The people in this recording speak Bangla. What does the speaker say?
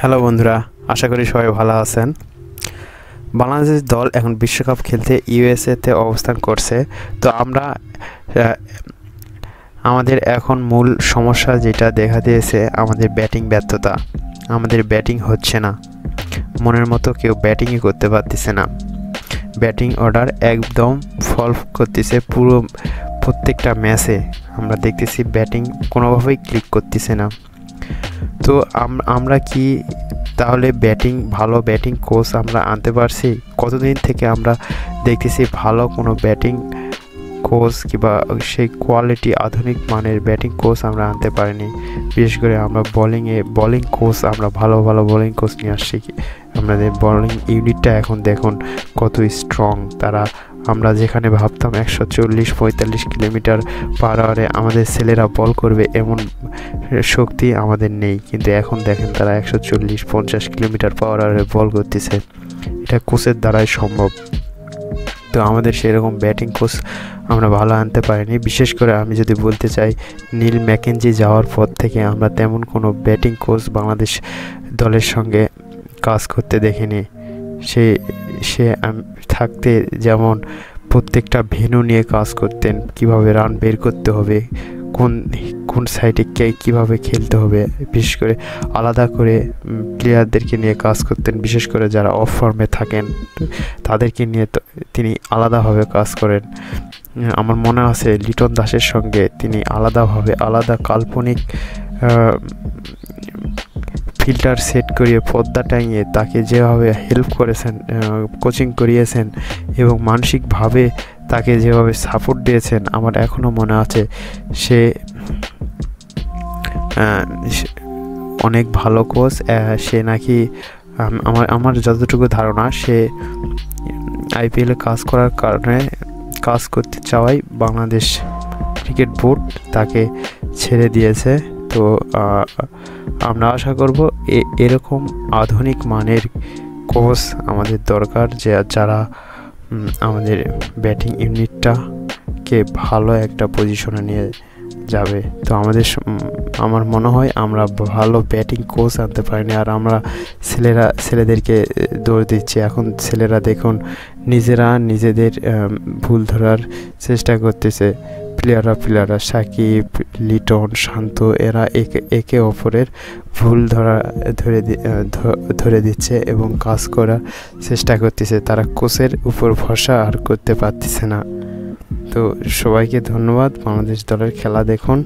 হ্যালো বন্ধুরা, আশা করি সবাই ভালো আছেন। বাংলাদেশ দল এখন বিশ্বকাপ খেলতে ইউএসএতে অবস্থান করছে। তো আমরা আমাদের এখন মূল সমস্যা যেটা দেখা দিয়েছে আমাদের ব্যাটিং ব্যর্থতা। আমাদের ব্যাটিং হচ্ছে না, মনের মতো কেউ ব্যাটিংই করতে পারতেছে না। ব্যাটিং অর্ডার একদম ফল করতেছে প্রত্যেকটা ম্যাচে আমরা দেখতেছি ব্যাটিং কোনোভাবেই ক্লিক করতেছে না। তো আমরা কি তাহলে ভালো ব্যাটিং কোচ আমরা আনতে পারছি? কতদিন থেকে আমরা দেখতেছি ভালো কোনো ব্যাটিং কোচ কিংবা সেই কোয়ালিটি আধুনিক মানের ব্যাটিং কোচ আমরা আনতে পারিনি। বিশেষ করে আমরা বোলিং কোচ আমরা ভালো বোলিং কোচ নিয়ে আসছি। আমাদের বোলিং ইউনিটটা এখন দেখুন কত স্ট্রং। আমরা যেখানে ভাবতাম 140-45 কিলোমিটার পার আওয়ারে আমাদের ছেলেরা বল করবে এমন শক্তি আমাদের নেই, কিন্তু এখন দেখেন তারা 140-50 কিলোমিটার পার আওয়ারে বল করতেছে। এটা কোচের দ্বারাই সম্ভব। তো আমাদের সেরকম ব্যাটিং কোচ আমরা ভালো আনতে পারিনি। বিশেষ করে আমি যদি বলতে চাই, নীল ম্যাকেঞ্জি যাওয়ার পর থেকে আমরা তেমন কোনো ব্যাটিং কোচ বাংলাদেশ দলের সঙ্গে কাজ করতে দেখিনি। সে থাকতে যেমন প্রত্যেকটা ভেন্যু নিয়ে কাজ করতেন, কিভাবে রান বের করতে হবে, কোন সাইডে কীভাবে খেলতে হবে, বিশেষ করে আলাদা করে প্লেয়ারদেরকে নিয়ে কাজ করতেন। বিশেষ করে যারা অফ ফর্মে থাকেন তাদেরকে নিয়ে তিনি আলাদাভাবে কাজ করেন। আমার মনে আছে লিটন দাসের সঙ্গে তিনি আলাদা কাল্পনিক ফিল্টার সেট করিয়ে পর্দা টাঙিয়ে তাকে যেভাবে হেল্প করেছেন, কোচিং করিয়েছেন এবং মানসিকভাবে তাকে যেভাবে সাপোর্ট দিয়েছেন, আমার এখনও মনে আছে সে অনেক ভালো কোচ। সে নাকি আমার যতটুকু ধারণা সে আইপিএলে কাজ করতে চাওয়াই বাংলাদেশ ক্রিকেট বোর্ড তাকে ছেড়ে দিয়েছে। তো আমরা আশা করব এরকম আধুনিক মানের কোচ আমাদের দরকার, যারা আমাদের ব্যাটিং ইউনিটটাকে ভালো একটা পজিশনে নিয়ে যাবে। তো আমার মনে হয় আমরা ভালো ব্যাটিং কোচ আনতে পারিনি। আর আমরা ছেলেদেরকে দৌড় দিচ্ছি। এখন ছেলেরা দেখুন নিজেদের ভুল ধরার চেষ্টা করতেছে। প্লেয়াররা সাকিব, লিটন, শান্ত এরা একে অপরের ভুল ধরে দিচ্ছে এবং কাজ করার চেষ্টা করতেছে। তারা কোচের উপর ভরসা আর করতে পারতেছে না। তো সবাইকে ধন্যবাদ। বাংলাদেশ দলের খেলা দেখুন।